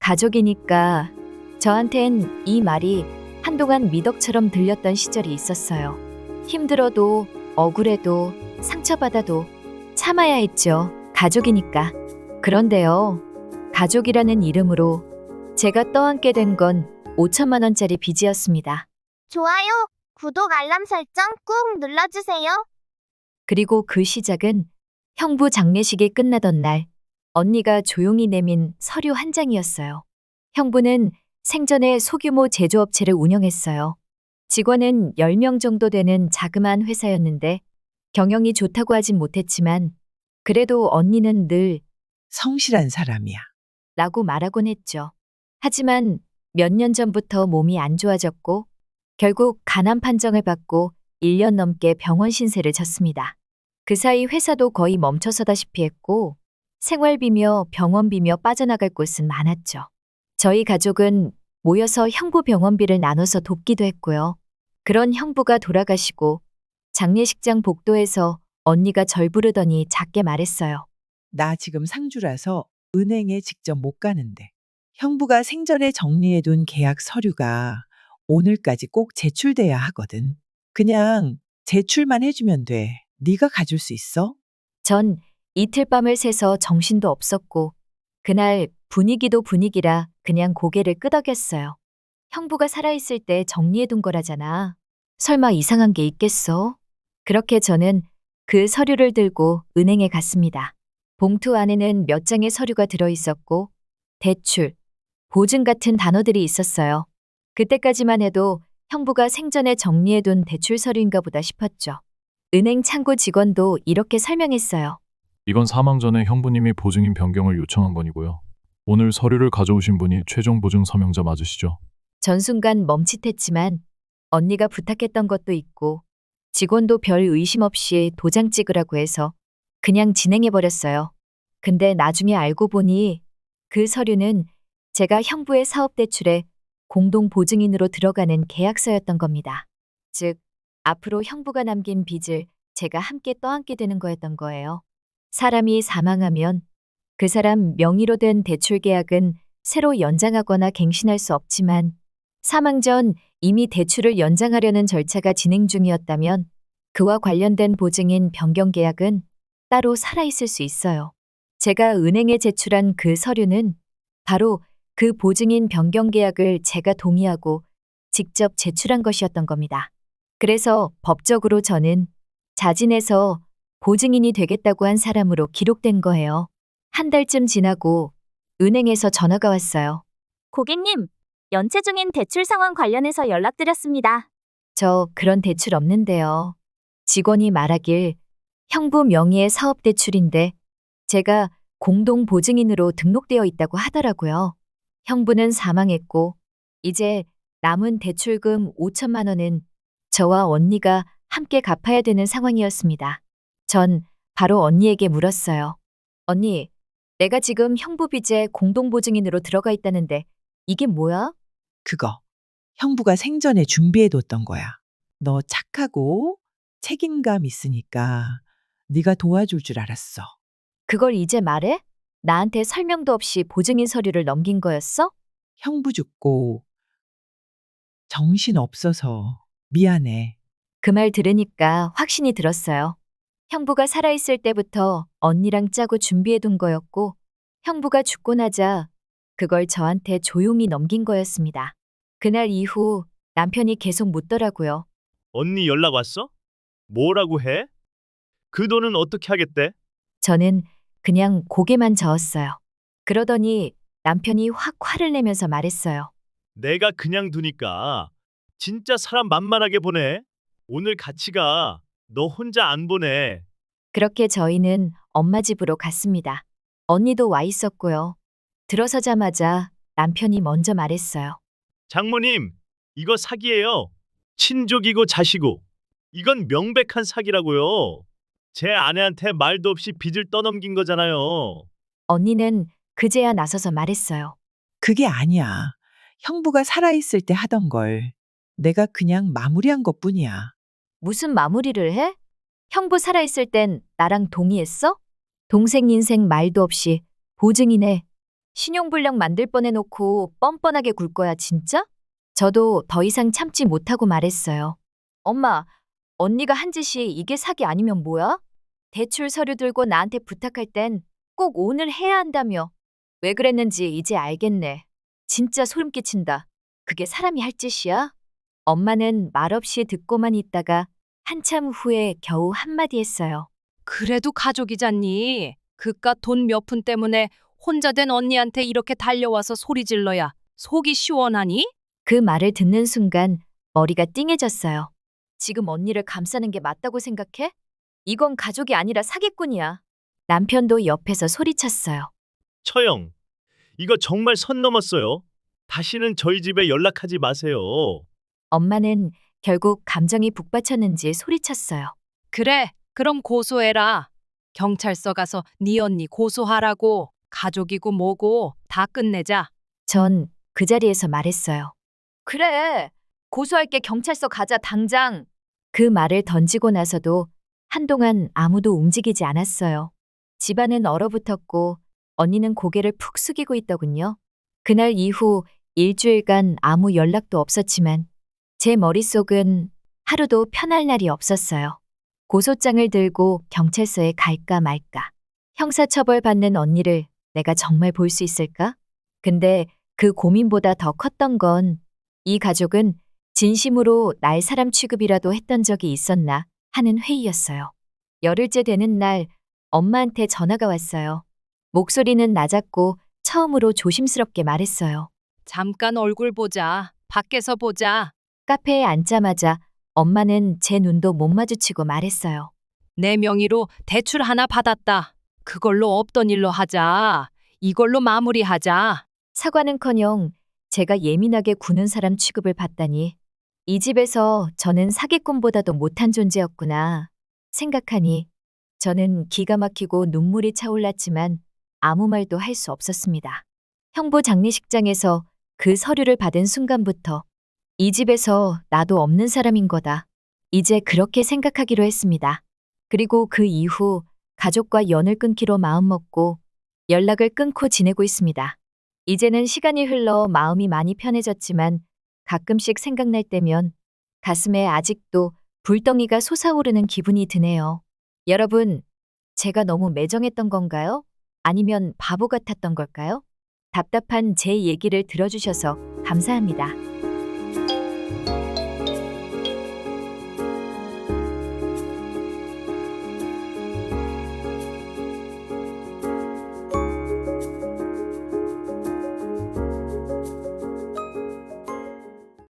가족이니까 저한텐 이 말이 한동안 미덕처럼 들렸던 시절이 있었어요. 힘들어도 억울해도 상처받아도 참아야 했죠. 가족이니까. 그런데요, 가족이라는 이름으로 제가 떠안게 된 건 5천만 원짜리 빚이었습니다. 좋아요, 구독 알람 설정 꾹 눌러주세요. 그리고 그 시작은 형부 장례식이 끝나던 날, 언니가 조용히 내민 서류 한 장이었어요. 형부는 생전에 소규모 제조업체를 운영했어요. 직원은 10명 정도 되는 자그마한 회사였는데 경영이 좋다고 하진 못했지만 그래도 언니는 늘 성실한 사람이야. 라고 말하곤 했죠. 하지만 몇 년 전부터 몸이 안 좋아졌고 결국 간암 판정을 받고 1년 넘게 병원 신세를 졌습니다. 그 사이 회사도 거의 멈춰서다시피 했고 생활비며 병원비며 빠져나갈 곳은 많았죠. 저희 가족은 모여서 형부 병원비를 나눠서 돕기도 했고요. 그런 형부가 돌아가시고 장례식장 복도에서 언니가 절 부르더니 작게 말했어요. 나 지금 상주라서 은행에 직접 못 가는데. 형부가 생전에 정리해둔 계약 서류가 오늘까지 꼭 제출돼야 하거든. 그냥 제출만 해주면 돼. 네가 가줄 수 있어? 전 이틀 밤을 새서 정신도 없었고 그날 분위기도 분위기라 그냥 고개를 끄덕였어요. 형부가 살아있을 때 정리해둔 거라잖아. 설마 이상한 게 있겠어? 그렇게 저는 그 서류를 들고 은행에 갔습니다. 봉투 안에는 몇 장의 서류가 들어있었고 대출, 보증 같은 단어들이 있었어요. 그때까지만 해도 형부가 생전에 정리해둔 대출 서류인가 보다 싶었죠. 은행 창구 직원도 이렇게 설명했어요. 이건 사망 전에 형부님이 보증인 변경을 요청한 건이고요. 오늘 서류를 가져오신 분이 최종 보증 서명자 맞으시죠? 전 순간 멈칫했지만 언니가 부탁했던 것도 있고 직원도 별 의심 없이 도장 찍으라고 해서 그냥 진행해버렸어요. 근데 나중에 알고 보니 그 서류는 제가 형부의 사업 대출에 공동 보증인으로 들어가는 계약서였던 겁니다. 즉, 앞으로 형부가 남긴 빚을 제가 함께 떠안게 되는 거였던 거예요. 사람이 사망하면 그 사람 명의로 된 대출 계약은 새로 연장하거나 갱신할 수 없지만 사망 전 이미 대출을 연장하려는 절차가 진행 중이었다면 그와 관련된 보증인 변경 계약은 따로 살아있을 수 있어요. 제가 은행에 제출한 그 서류는 바로 그 보증인 변경 계약을 제가 동의하고 직접 제출한 것이었던 겁니다. 그래서 법적으로 저는 자진해서 보증인이 되겠다고 한 사람으로 기록된 거예요. 한 달쯤 지나고 은행에서 전화가 왔어요. 고객님, 연체 중인 대출 상황 관련해서 연락드렸습니다. 저 그런 대출 없는데요. 직원이 말하길 형부 명의의 사업 대출인데 제가 공동 보증인으로 등록되어 있다고 하더라고요. 형부는 사망했고 이제 남은 대출금 5천만 원은 저와 언니가 함께 갚아야 되는 상황이었습니다. 전 바로 언니에게 물었어요. 언니, 내가 지금 형부 빚에 공동 보증인으로 들어가 있다는데 이게 뭐야? 그거 형부가 생전에 준비해뒀던 거야. 너 착하고 책임감 있으니까 네가 도와줄 줄 알았어. 그걸 이제 말해? 나한테 설명도 없이 보증인 서류를 넘긴 거였어? 형부 죽고 정신 없어서 미안해. 그 말 들으니까 확신이 들었어요. 형부가 살아있을 때부터 언니랑 짜고 준비해둔 거였고 형부가 죽고 나자 그걸 저한테 조용히 넘긴 거였습니다. 그날 이후 남편이 계속 묻더라고요. 언니 연락 왔어? 뭐라고 해? 그 돈은 어떻게 하겠대? 저는 그냥 고개만 저었어요. 그러더니 남편이 확 화를 내면서 말했어요. 내가 그냥 두니까 진짜 사람 만만하게 보내. 오늘 같이 가. 너 혼자 안 보내. 그렇게 저희는 엄마 집으로 갔습니다. 언니도 와 있었고요. 들어서자마자 남편이 먼저 말했어요. 장모님, 이거 사기예요. 친족이고 자시고. 이건 명백한 사기라고요. 제 아내한테 말도 없이 빚을 떠넘긴 거잖아요. 언니는 그제야 나서서 말했어요. 그게 아니야. 형부가 살아있을 때 하던 걸 내가 그냥 마무리한 것뿐이야. 무슨 마무리를 해? 형부 살아있을 땐 나랑 동의했어? 동생 인생 말도 없이 보증인에 신용불량 만들 뻔해놓고 뻔뻔하게 굴 거야, 진짜? 저도 더 이상 참지 못하고 말했어요. 엄마, 언니가 한 짓이 이게 사기 아니면 뭐야? 대출 서류 들고 나한테 부탁할 땐 꼭 오늘 해야 한다며. 왜 그랬는지 이제 알겠네. 진짜 소름 끼친다. 그게 사람이 할 짓이야? 엄마는 말없이 듣고만 있다가 한참 후에 겨우 한마디 했어요. 그래도 가족이잖니. 그깟 돈 몇 푼 때문에 혼자 된 언니한테 이렇게 달려와서 소리 질러야 속이 시원하니? 그 말을 듣는 순간 머리가 띵해졌어요. 지금 언니를 감싸는 게 맞다고 생각해? 이건 가족이 아니라 사기꾼이야. 남편도 옆에서 소리쳤어요. 처형, 이거 정말 선 넘었어요. 다시는 저희 집에 연락하지 마세요. 엄마는 결국 감정이 북받쳤는지 소리쳤어요. 그래, 그럼 고소해라. 경찰서 가서 네 언니 고소하라고. 가족이고 뭐고 다 끝내자. 전 그 자리에서 말했어요. 그래, 고소할게. 경찰서 가자, 당장. 그 말을 던지고 나서도 한동안 아무도 움직이지 않았어요. 집안은 얼어붙었고 언니는 고개를 푹 숙이고 있더군요. 그날 이후 일주일간 아무 연락도 없었지만 제 머릿속은 하루도 편할 날이 없었어요. 고소장을 들고 경찰서에 갈까 말까. 형사처벌 받는 언니를 내가 정말 볼 수 있을까? 근데 그 고민보다 더 컸던 건 이 가족은 진심으로 날 사람 취급이라도 했던 적이 있었나 하는 회의였어요. 열흘째 되는 날 엄마한테 전화가 왔어요. 목소리는 낮았고 처음으로 조심스럽게 말했어요. 잠깐 얼굴 보자. 밖에서 보자. 카페에 앉자마자 엄마는 제 눈도 못 마주치고 말했어요. 내 명의로 대출 하나 받았다. 그걸로 없던 일로 하자. 이걸로 마무리하자. 사과는커녕 제가 예민하게 구는 사람 취급을 받다니 이 집에서 저는 사기꾼보다도 못한 존재였구나 생각하니 저는 기가 막히고 눈물이 차올랐지만 아무 말도 할 수 없었습니다. 형부 장례식장에서 그 서류를 받은 순간부터 이 집에서 나도 없는 사람인 거다. 이제 그렇게 생각하기로 했습니다. 그리고 그 이후 가족과 연을 끊기로 마음먹고 연락을 끊고 지내고 있습니다. 이제는 시간이 흘러 마음이 많이 편해졌지만 가끔씩 생각날 때면 가슴에 아직도 불덩이가 솟아오르는 기분이 드네요. 여러분, 제가 너무 매정했던 건가요? 아니면 바보 같았던 걸까요? 답답한 제 얘기를 들어주셔서 감사합니다.